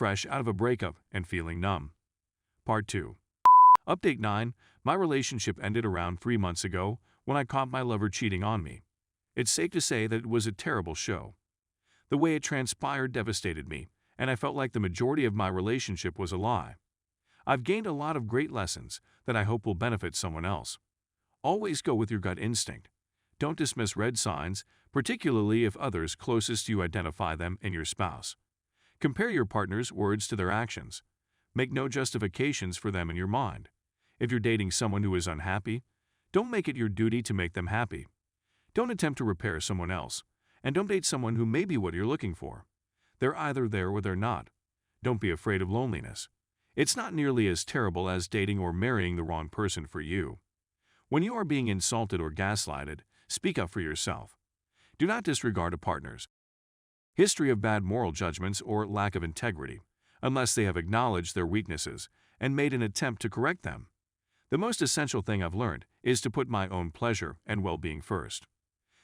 fresh out of a breakup and feeling numb. Part 2. Update 9. My relationship ended around 3 months ago when I caught my lover cheating on me. It's safe to say that it was a terrible show. The way it transpired devastated me, and I felt like the majority of my relationship was a lie. I've gained a lot of great lessons that I hope will benefit someone else. Always go with your gut instinct. Don't dismiss red signs, particularly if others closest to you identify them in your spouse. Compare your partner's words to their actions. Make no justifications for them in your mind. If you're dating someone who is unhappy, don't make it your duty to make them happy. Don't attempt to repair someone else, and don't date someone who may be what you're looking for. They're either there or they're not. Don't be afraid of loneliness. It's not nearly as terrible as dating or marrying the wrong person for you. When you are being insulted or gaslighted, speak up for yourself. Do not disregard a partner's history of bad moral judgments or lack of integrity, unless they have acknowledged their weaknesses and made an attempt to correct them. The most essential thing I've learned is to put my own pleasure and well-being first.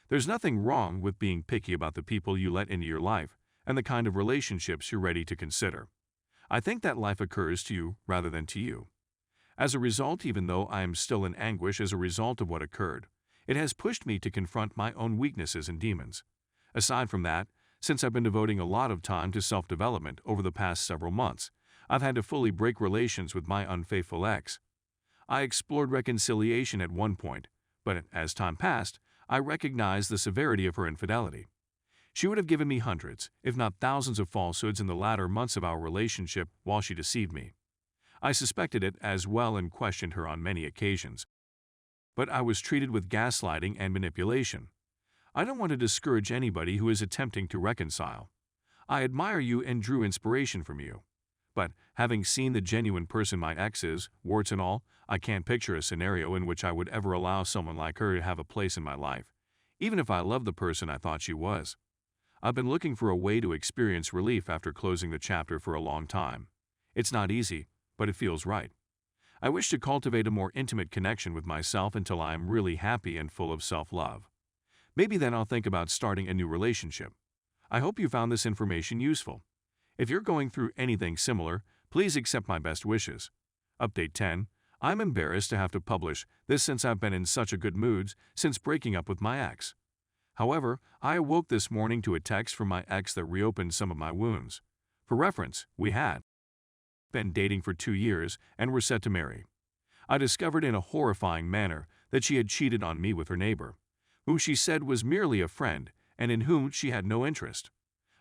There's nothing wrong with being picky about the people you let into your life and the kind of relationships you're ready to consider. I think that life occurs to you rather than to you. As a result, even though I am still in anguish as a result of what occurred, it has pushed me to confront my own weaknesses and demons. Aside from that, since I've been devoting a lot of time to self-development over the past several months, I've had to fully break relations with my unfaithful ex. I explored reconciliation at one point, but as time passed, I recognized the severity of her infidelity. She would have given me hundreds, if not thousands of falsehoods in the latter months of our relationship while she deceived me. I suspected it as well and questioned her on many occasions. But I was treated with gaslighting and manipulation. I don't want to discourage anybody who is attempting to reconcile. I admire you and drew inspiration from you. But, having seen the genuine person my ex is, warts and all, I can't picture a scenario in which I would ever allow someone like her to have a place in my life, even if I loved the person I thought she was. I've been looking for a way to experience relief after closing the chapter for a long time. It's not easy, but it feels right. I wish to cultivate a more intimate connection with myself until I am really happy and full of self-love. Maybe then I'll think about starting a new relationship. I hope you found this information useful. If you're going through anything similar, please accept my best wishes. Update 10. I'm embarrassed to have to publish this since I've been in such a good mood since breaking up with my ex. However, I awoke this morning to a text from my ex that reopened some of my wounds. For reference, we had been dating for 2 years and were set to marry. I discovered in a horrifying manner that she had cheated on me with her neighbor, whom she said was merely a friend and in whom she had no interest.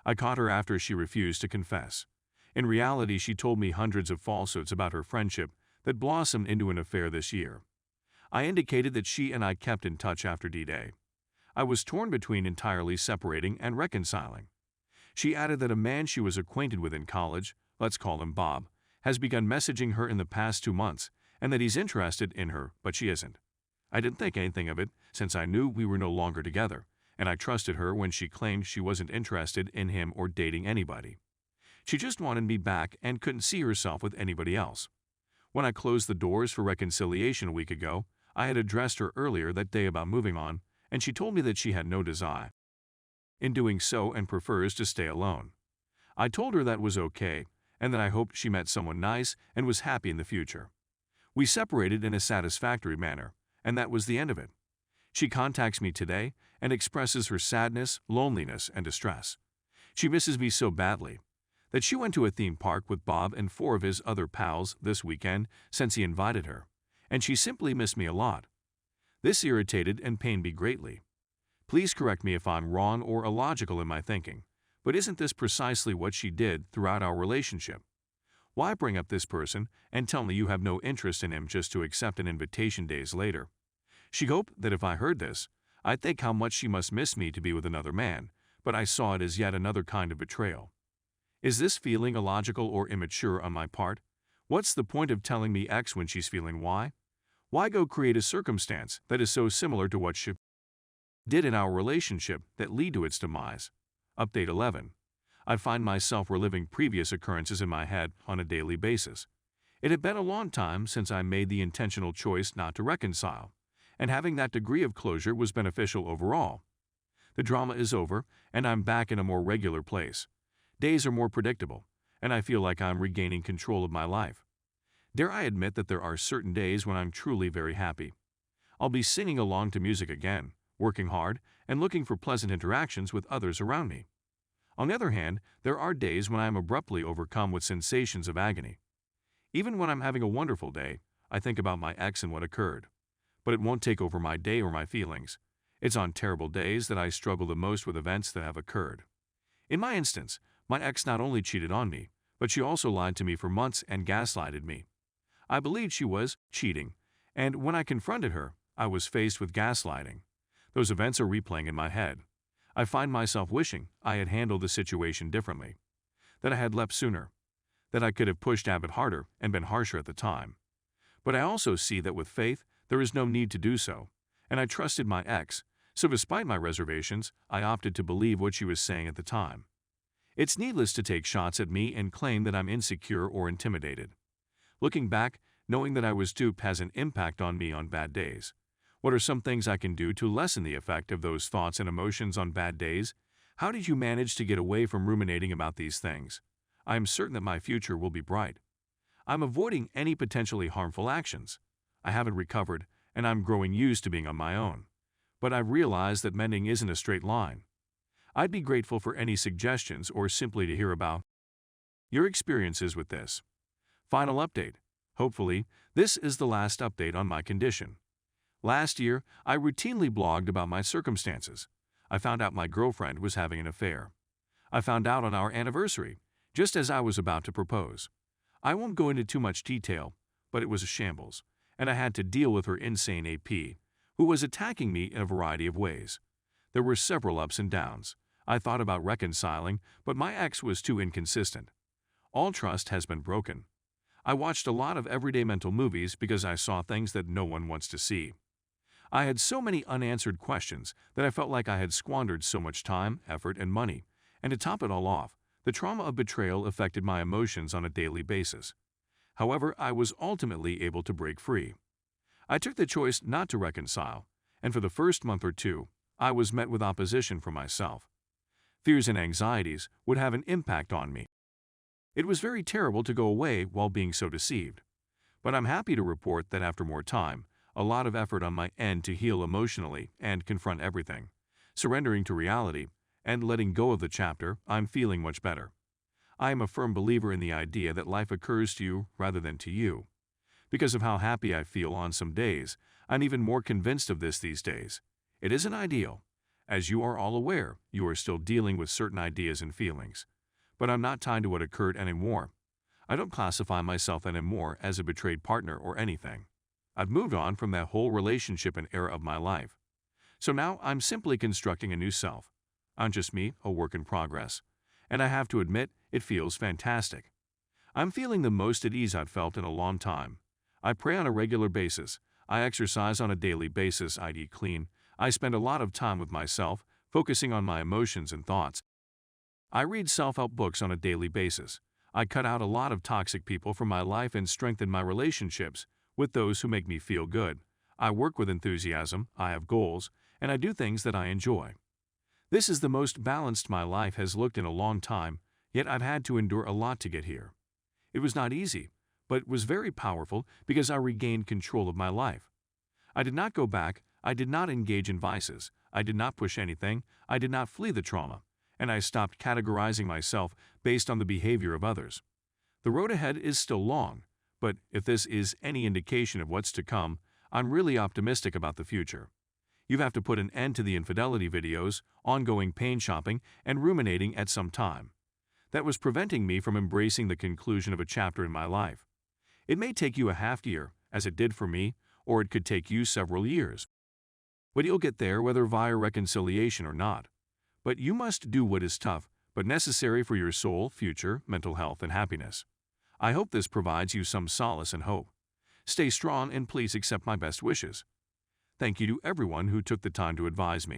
I caught her after she refused to confess. In reality, she told me hundreds of falsehoods about her friendship that blossomed into an affair this year. I indicated that she and I kept in touch after D-Day. I was torn between entirely separating and reconciling. She added that a man she was acquainted with in college, let's call him Bob, has begun messaging her in the past 2 months and that he's interested in her, but she isn't. I didn't think anything of it since I knew we were no longer together, and I trusted her when she claimed she wasn't interested in him or dating anybody. She just wanted me back and couldn't see herself with anybody else. When I closed the doors for reconciliation a week ago, I had addressed her earlier that day about moving on, and she told me that she had no desire in doing so and prefers to stay alone. I told her that was okay, and that I hoped she met someone nice and was happy in the future. We separated in a satisfactory manner, and that was the end of it. She contacts me today and expresses her sadness, loneliness, and distress. She misses me so badly that she went to a theme park with Bob and 4 of his other pals this weekend since he invited her, and she simply missed me a lot. This irritated and pained me greatly. Please correct me if I'm wrong or illogical in my thinking, but isn't this precisely what she did throughout our relationship? Why bring up this person and tell me you have no interest in him just to accept an invitation days later? She hoped that if I heard this, I'd think how much she must miss me to be with another man, but I saw it as yet another kind of betrayal. Is this feeling illogical or immature on my part? What's the point of telling me X when she's feeling Y? Why go create a circumstance that is so similar to what she did in our relationship that lead to its demise? Update 11. I find myself reliving previous occurrences in my head on a daily basis. It had been a long time since I made the intentional choice not to reconcile, and having that degree of closure was beneficial overall. The drama is over, and I'm back in a more regular place. Days are more predictable, and I feel like I'm regaining control of my life. Dare I admit that there are certain days when I'm truly very happy. I'll be singing along to music again, working hard, and looking for pleasant interactions with others around me. On the other hand, there are days when I am abruptly overcome with sensations of agony. Even when I'm having a wonderful day, I think about my ex and what occurred. But it won't take over my day or my feelings. It's on terrible days that I struggle the most with events that have occurred. In my instance, my ex not only cheated on me, but she also lied to me for months and gaslighted me. I believed she was cheating, and when I confronted her, I was faced with gaslighting. Those events are replaying in my head. I find myself wishing I had handled the situation differently, that I had left sooner, that I could have pushed Abbott harder and been harsher at the time. But I also see that with faith, there is no need to do so, and I trusted my ex, so despite my reservations, I opted to believe what she was saying at the time. It's needless to take shots at me and claim that I'm insecure or intimidated. Looking back, knowing that I was duped has an impact on me on bad days. What are some things I can do to lessen the effect of those thoughts and emotions on bad days? How did you manage to get away from ruminating about these things? I am certain that my future will be bright. I'm avoiding any potentially harmful actions. I haven't recovered, and I'm growing used to being on my own. But I've realized that mending isn't a straight line. I'd be grateful for any suggestions or simply to hear about your experiences with this. Final update. Hopefully, this is the last update on my condition. Last year, I routinely blogged about my circumstances. I found out my girlfriend was having an affair. I found out on our anniversary, just as I was about to propose. I won't go into too much detail, but it was a shambles, and I had to deal with her insane AP, who was attacking me in a variety of ways. There were several ups and downs. I thought about reconciling, but my ex was too inconsistent. All trust has been broken. I watched a lot of everyday mental movies because I saw things that no one wants to see. I had so many unanswered questions that I felt like I had squandered so much time, effort, and money, and to top it all off, the trauma of betrayal affected my emotions on a daily basis. However, I was ultimately able to break free. I took the choice not to reconcile, and for the first month or two, I was met with opposition from myself. Fears and anxieties would have an impact on me. It was very terrible to go away while being so deceived. But I'm happy to report that after more time, a lot of effort on my end to heal emotionally and confront everything, surrendering to reality, and letting go of the chapter, I'm feeling much better. I am a firm believer in the idea that life occurs to you rather than to you. Because of how happy I feel on some days, I'm even more convinced of this these days. It isn't ideal. As you are all aware, you are still dealing with certain ideas and feelings. But I'm not tied to what occurred anymore. I don't classify myself anymore as a betrayed partner or anything. I've moved on from that whole relationship and era of my life. So now I'm simply constructing a new self. I'm just me, a work in progress. And I have to admit, it feels fantastic. I'm feeling the most at ease I've felt in a long time. I pray on a regular basis. I exercise on a daily basis. I eat clean. I spend a lot of time with myself, focusing on my emotions and thoughts. I read self-help books on a daily basis. I cut out a lot of toxic people from my life and strengthen my relationships with those who make me feel good. I work with enthusiasm, I have goals, and I do things that I enjoy. This is the most balanced my life has looked in a long time, yet I've had to endure a lot to get here. It was not easy, but it was very powerful because I regained control of my life. I did not go back, I did not engage in vices, I did not push anything, I did not flee the trauma, and I stopped categorizing myself based on the behavior of others. The road ahead is still long, but if this is any indication of what's to come, I'm really optimistic about the future. You have to put an end to the infidelity videos, ongoing pain shopping, and ruminating at some time. That was preventing me from embracing the conclusion of a chapter in my life. It may take you a half year, as it did for me, or it could take you several years. But you'll get there whether via reconciliation or not. But you must do what is tough, but necessary for your soul, future, mental health, and happiness. I hope this provides you some solace and hope. Stay strong and please accept my best wishes. Thank you to everyone who took the time to advise me.